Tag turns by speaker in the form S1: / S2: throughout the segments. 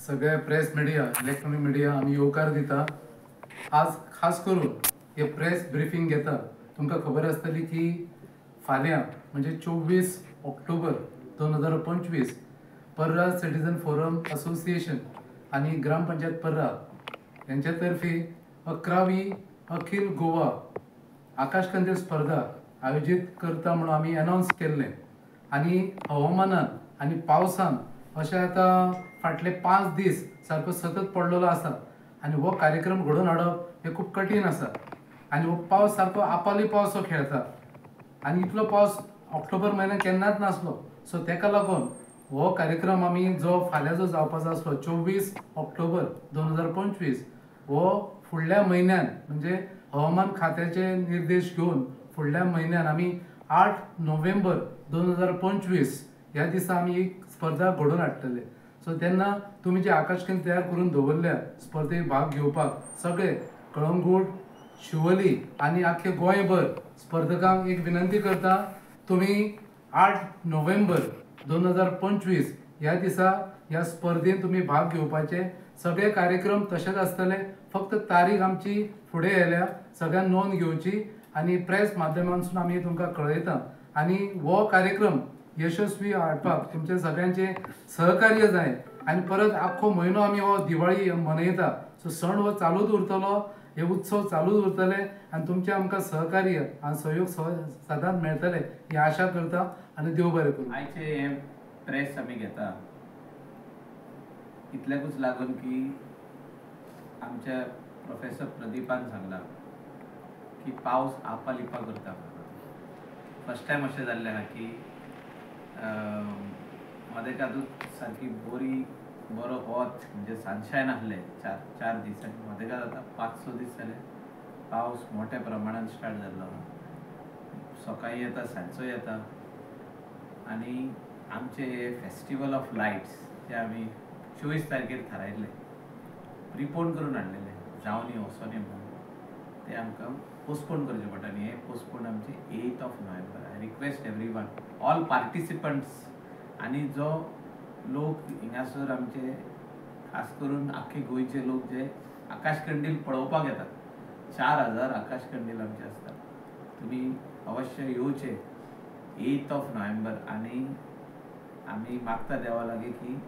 S1: सगळे press media electronic media आम्ही येवकार दिता। आज खास करून हे प्रेस ब्रीफिंग घेता। तुमकां खबर आसतली की फाल्यां म्हणजे 24 ऑक्टोबर 2025 पर्रा सिटीजन फोरम असोसिएशन आणि ग्रामपंचायत पर्रा यांच्या तर्फे 11वी अखिल गोवा आकाशकंदील स्पर्धा आयोजित करता म्हणून आम्ही अनाउन्स केल्लें। आणि हवामानान आणि पावसान अशें आतां फाटले 5 दीस सारको सतत पडलेलो आसा आणि हो कार्यक्रम घडोवन हाडप हे खूब कठीण आसा। आणि हो पावस सारको आपाली पावस हो खेळता आणि इतलो पावस ऑक्टोबर म्हयन्यात केन्नाच नासलो। सो तेका लागून हो कार्यक्रम आमी जो फाल्यां जो जावपाचो आसलो 24 ऑक्टोबर 2025 हो फुडल्या म्हयन्यान म्हणजे हवामान खात्याचे निर्देश घेवन फुडल्या म्हयन्यान आमी 8 नोव्हेंबर 2025 ह्या दिसा आमी एक स्पर्धा घडोवन हाडटले। सो तेन्ना तुमी जे आकाशकंदील तयार करून दवरल्या स्पर्धेक भाग घेवपाक सगळे कळंगूट शिवोली आणि आख्खे गोंयभर स्पर्धकांक एक विनंती करता, तुम्ही 8 नोव्हेंबर 2025 ह्या दिसा ह्या स्पर्धेत तुम्ही भाग घेवपाचे। सगळे कार्यक्रम तसेच आसतले, फक्त तारीख आमची फुडें येयल्या, सगळ्यांनी नोंद घेवची आणि प्रेस माध्यमांतसून आमी तुमकां कळयता। आणि हो कार्यक्रम यशस्वी हाडपाक तुमचे सगळ्यांचे सहकार्य जाय। आणि परत आख्खो म्हयनो आमी हो दिवाळी मनयता, सो सण हो चालूच उरतलो, हे उत्सव चालूच उरतले आणि तुमचे आमकां सहकार्य आणि सहयोग सदांच मेळटले ही आशा करता आणि देव बरें करूं।
S2: आयचे हे प्रेस आमी घेता इतल्याकूच लागून की आमच्या प्रोफेसर प्रदीपान सांगला की पावस आपालिपा करता। फर्स्ट टायम अशें जाल्लें आहा की मदेकादूच सारकी बरो वत म्हणजे सनशायन आहले चार दीस आनी मदेकाद आतां 5-6 दीस जाले पावस मोठ्या प्रमाणात स्टार्ट जाल्लो आहा। सकाळी येता सांजचो येता आणि आमचे हे फेस्टिवल ऑफ लायट्स जे आमी 24 तारखेर थारायल्ले, प्रिपोन करून हाडलेले जावनी वचोनी म्हणून ते आमकां पोस्टपोन करचे पडटा आनी हे पोस्टपोन आमचे 8 of November. I request everyone all participants आणि जो लोक हिंगासर आमचे खास करून आख्खे गोंयचे लोक जे आकाशकंदील पळोवपाक येतात 4000 आकाशकंदील आमचे असतात, तुम्ही अवश्य येवचे 8 ऑफ नोव्हेंबर। आणि आमी मागता देवा लागी की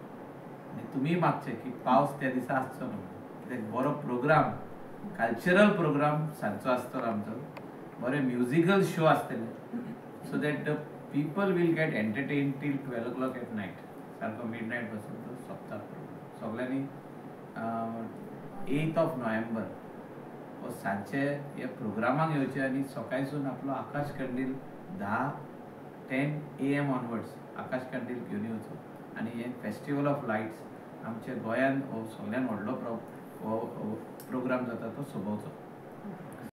S2: तुम्ही मागचे की पावस त्या दिसा आसचो न्हू, कित्याक बरो प्रोग्राम कल्चरल प्रोग्राम सांजचो आसतलो आमचो, बरे म्युजिकल शो आसतले, so that the people will get entertain till 12 o'clock at night, सारको मिडनायट पासून तो सोंपता। सगळ्यांनी 8 ऑफ नोव्हेंबर हो सांजचे ह्या प्रोग्रामाक येवचे आणि सकाळीसून आपलो आकाशकंदील 10 AM ऑनवर्ड्स आकाशकंदील घेवन येवचो आणि हे फेस्टिवल ऑफ लायट्स आमच्या गोंयान हो सगळ्यान व्हडलो प्रोग्राम जाता तो सोबवचो।